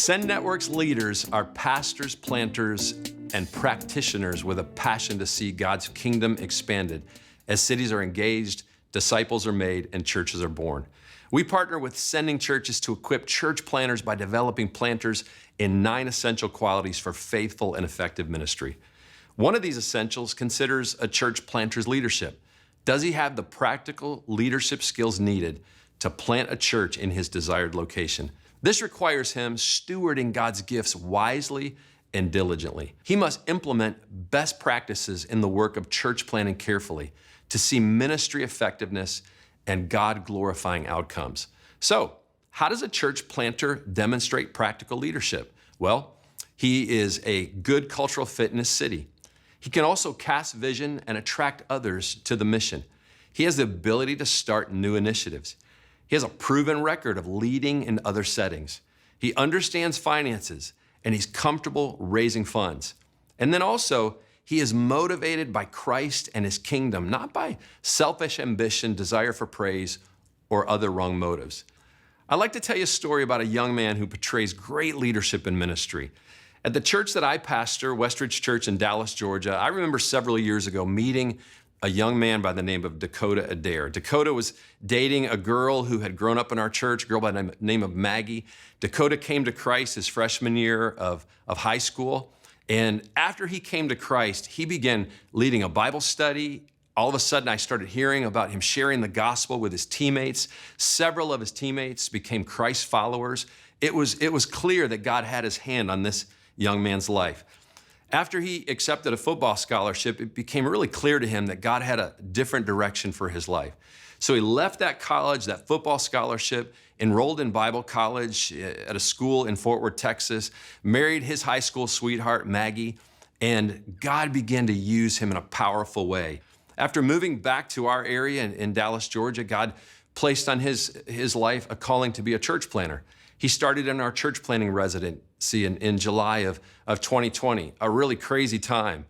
Send Network's leaders are pastors, planters, and practitioners with a passion to see God's kingdom expanded as cities are engaged, disciples are made, and churches are born. We partner with sending churches to equip church planters by developing planters in 9 essential qualities for faithful and effective ministry. One of these essentials considers a church planter's leadership. Does he have the practical leadership skills needed to plant a church in his desired location? This requires him stewarding God's gifts wisely and diligently. He must implement best practices in the work of church planting carefully to see ministry effectiveness and God-glorifying outcomes. So, how does a church planter demonstrate practical leadership? Well, he is a good cultural fit in his city. He can also cast vision and attract others to the mission. He has the ability to start new initiatives. He has a proven record of leading in other settings. He understands finances, and he's comfortable raising funds. And then also, he is motivated by Christ and his kingdom, not by selfish ambition, desire for praise, or other wrong motives. I'd like to tell you a story about a young man who portrays great leadership in ministry. At the church that I pastor, Westridge Church in Dallas, Georgia, I remember several years ago meeting a young man by the name of Dakota Adair. Dakota was dating a girl who had grown up in our church, a girl by the name of Maggie. Dakota came to Christ his freshman year of high school. And after he came to Christ, he began leading a Bible study. All of a sudden, I started hearing about him sharing the gospel with his teammates. Several of his teammates became Christ followers. It was clear that God had his hand on this young man's life. After he accepted a football scholarship, it became really clear to him that God had a different direction for his life. So he left that college, that football scholarship, enrolled in Bible college at a school in Fort Worth, Texas, married his high school sweetheart, Maggie, and God began to use him in a powerful way. After moving back to our area in Dallas, Georgia, God placed on his life a calling to be a church planter. He started in our church planting residency in July of 2020, a really crazy time.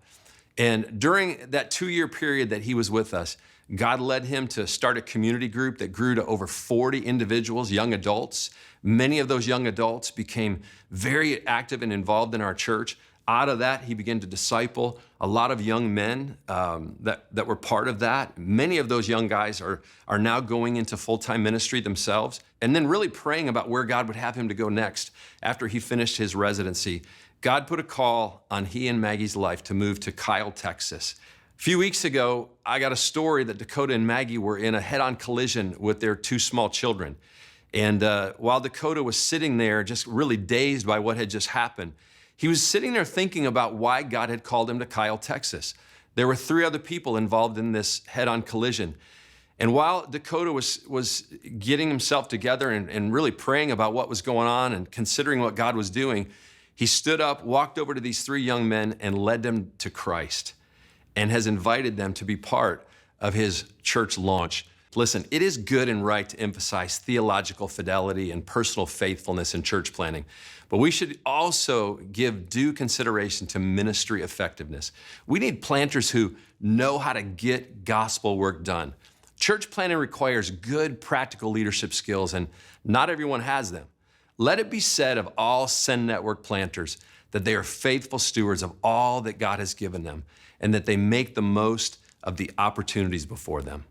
And during that 2-year period that he was with us, God led him to start a community group that grew to over 40 individuals, young adults. Many of those young adults became very active and involved in our church. Out of that, he began to disciple a lot of young men that were part of that. Many of those young guys are now going into full-time ministry themselves, and then really praying about where God would have him to go next after he finished his residency. God put a call on he and Maggie's life to move to Kyle, Texas. A few weeks ago, I got a story that Dakota and Maggie were in a head-on collision with their 2 small children. And while Dakota was sitting there just really dazed by what had just happened, he was sitting there thinking about why God had called him to Kyle, Texas. There were 3 other people involved in this head-on collision. And while Dakota was getting himself together and really praying about what was going on and considering what God was doing, he stood up, walked over to these 3 young men and led them to Christ, and has invited them to be part of his church launch. Listen, it is good and right to emphasize theological fidelity and personal faithfulness in church planting, but we should also give due consideration to ministry effectiveness. We need planters who know how to get gospel work done. Church planting requires good practical leadership skills, and not everyone has them. Let it be said of all Send Network planters that they are faithful stewards of all that God has given them, and that they make the most of the opportunities before them.